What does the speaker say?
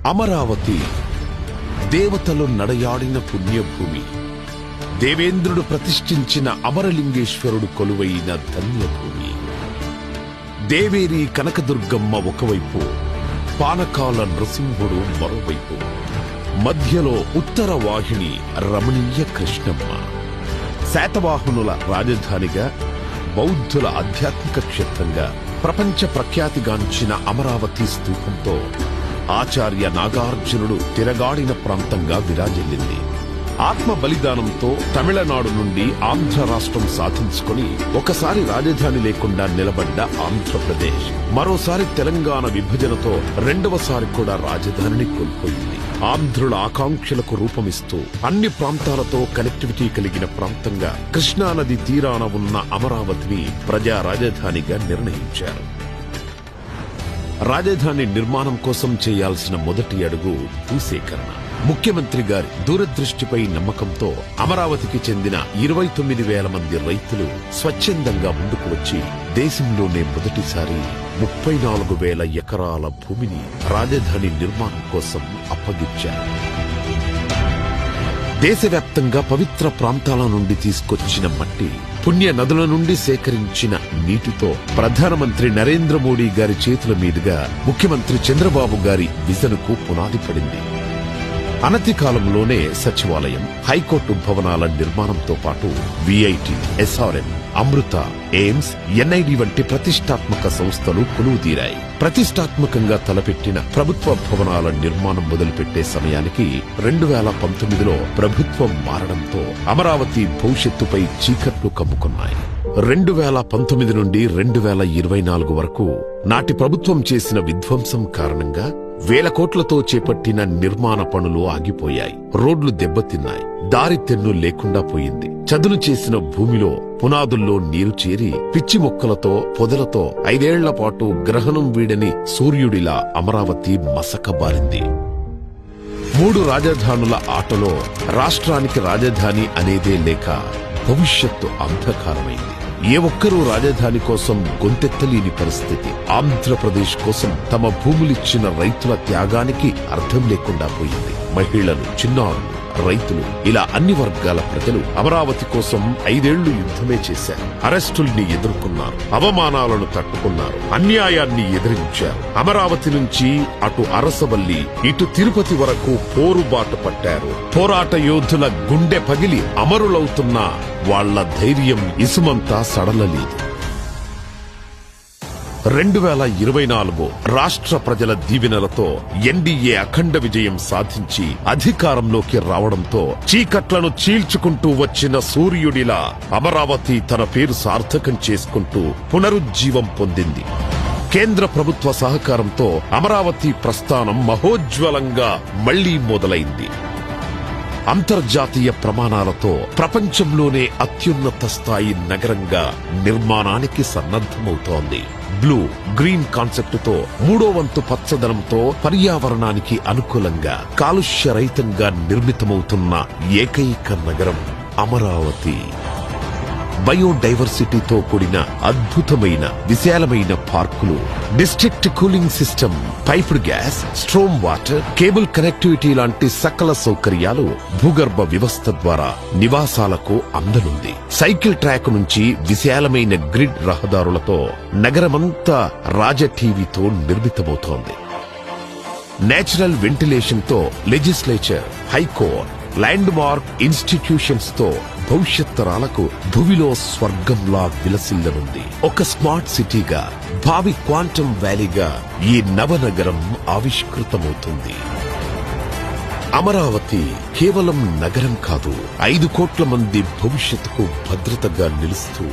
అమరావతి దేవతలు నడయాడిన పుణ్యభూమి. దేవేంద్రుడు ప్రతిష్ఠించిన అమరలింగేశ్వరుడు కొలువైన ధన్యభూమి. దేవేరి కనకదుర్గమ్మ ఒకవైపు, పానకాల నృసింహుడు మరోవైపు, మధ్యలో ఉత్తర వాహిని రమణీయ కృష్ణమ్మ. శాతవాహనుల రాజధానిగా, బౌద్ధుల ఆధ్యాత్మిక క్షేత్రంగా ప్రపంచ ప్రఖ్యాతిగాంచిన అమరావతి స్తూపంతో ఆచార్య నాగార్జునుడు తిరగాడిన ప్రాంతంగా విరాజిల్లింది. ఆత్మ బలిదానంతో తమిళనాడు నుండి ఆంధ్ర రాష్ట్రం సాధించుకుని ఒకసారి రాజధాని లేకుండా నిలబడ్డ ఆంధ్రప్రదేశ్ మరోసారి తెలంగాణ విభజనతో రెండవసారి కూడా రాజధానిని కోల్పోయింది. ఆంధ్రుల ఆకాంక్షలకు రూపమిస్తూ అన్ని ప్రాంతాలతో కనెక్టివిటీ కలిగిన ప్రాంతంగా కృష్ణానది తీరాన ఉన్న అమరావతిని ప్రజా రాజధానిగా నిర్ణయించారు. రాజధాని నిర్మాణం కోసం చేయాల్సిన మొదటి అడుగు భూసేకరణ. ముఖ్యమంత్రి గారి దూరదృష్టిపై నమ్మకంతో అమరావతికి చెందిన 29,000 మంది రైతులు స్వచ్ఛందంగా ముందుకు వచ్చి దేశంలోనే మొదటిసారి 34,000 ఎకరాల భూమిని రాజధాని నిర్మాణం కోసం అప్పగించారు. దేశవ్యాప్తంగా పవిత్ర ప్రాంతాల నుండి తీసుకొచ్చిన మట్టి, పుణ్య నదుల నుండి సేకరించిన నీటితో ప్రధానమంత్రి నరేంద్ర మోడీ గారి చేతుల మీదుగా ముఖ్యమంత్రి చంద్రబాబు గారి విజన్కు పునాది పడింది. అనతి కాలంలోనే సచివాలయం, హైకోర్టు భవనాల నిర్మాణంతో పాటు విఐటి, ఎస్ఆర్ఎం, అమృత, ఎయిమ్స్, ఎన్ఐడి వంటి ప్రతిష్టాత్మక సంస్థలు కొలువుదీరాయి. ప్రతిష్టాత్మకంగా తలపెట్టిన ప్రభుత్వ భవనాల నిర్మాణం మొదలుపెట్టే సమయానికి 2019లో ప్రభుత్వం మారడంతో అమరావతి భవిష్యత్తుపై చీకట్లు కమ్ముకున్నాయి. 2019 నుండి 2024 వరకు నాటి ప్రభుత్వం చేసిన విధ్వంసం కారణంగా వేల కోట్లతో చేపట్టిన నిర్మాణ పనులు ఆగిపోయాయి. రోడ్లు దెబ్బతిన్నాయి. దారి తెన్ను లేకుండా పోయింది. చదును చేసిన భూమిలో పునాదుల్లో నీరు చేరి పిచ్చి మొక్కలతో, పొదలతో 5 ఏళ్ల పాటు గ్రహణం వీడని సూర్యుడిలా అమరావతి మసకబారింది. 3 రాజధానుల ఆటలో రాష్ట్రానికి రాజధాని అనేదే లేక భవిష్యత్తు అంధకారమైంది. ఏ ఒక్కరూ రాజధాని కోసం గొంతెత్తలేని పరిస్థితి. ఆంధ్రప్రదేశ్ కోసం తమ భూములిచ్చిన రైతుల త్యాగానికి అర్థం లేకుండా పోయింది. మహిళలు, చిన్నారులు, రైతులు, ఇలా అన్ని వర్గాల ప్రజలు అమరావతి కోసం 5 ఏళ్లు యుద్ధమే చేశారు. అరెస్టుల్ని ఎదుర్కొన్నారు, అవమానాలను తట్టుకున్నారు, అన్యాయాన్ని ఎదిరించారు. అమరావతి నుంచి అటు అరసవల్లి, ఇటు తిరుపతి వరకు పోరుబాటు పట్టారు. పోరాట యోధుల గుండె పగిలి అమరులవుతున్న వాళ్ల ధైర్యం ఇసుమంతా సడలలేదు. 2024 రాష్ట్ర ప్రజల దీవెనలతో ఎన్డీఏ అఖండ విజయం సాధించి అధికారంలోకి రావడంతో చీకట్లను చీల్చుకుంటూ వచ్చిన సూర్యుడిలా అమరావతి తన పేరు సార్థకం చేసుకుంటూ పునరుజ్జీవం పొందింది. కేంద్ర ప్రభుత్వ సహకారంతో అమరావతి ప్రస్థానం మహోజ్వలంగా మళ్లీ మొదలైంది. అంతర్జాతీయ ప్రమాణాలతో ప్రపంచంలోనే అత్యున్నత స్థాయి నగరంగా నిర్మాణానికి సన్నద్ధమవుతోంది. బ్లూ గ్రీన్ కాన్సెప్టుతో 3వ వంతు పచ్చదనంతో పర్యావరణానికి అనుకూలంగా కాలుష్య రహితంగా నిర్మితమవుతున్న ఏకైక నగరం అమరావతి. బయోడైవర్సిటీతో కూడిన అద్భుతమైన విశాలమైన పార్కులు, district cooling system, piped gas, storm water, cable connectivity లాంటి సకల సౌకర్యాలు భూగర్భ వ్యవస్థ ద్వారా నివాసాలకు అందనుంది. సైకిల్ ట్రాక్ నుంచి విశాలమైన గ్రిడ్ రహదారులతో నగరమంతా రాజటీవీతో నిర్మితమవుతోంది. నేచురల్ వెంటిలేషన్ తో legislature, high court, land mark institutions తో భవిష్యత్ తరాలకు భూమిలో స్వర్గంలా విలసిల్లనుంది. ఒక స్మార్ట్ సిటీగా, భావి క్వాంటమ్ వ్యాలీగా ఈ నవనగరం ఆవిష్కృతమవుతుంది. అమరావతి కేవలం నగరం కాదు, 5 కోట్ల మంది భవిష్యత్తుకు భద్రతగా నిలుస్తూ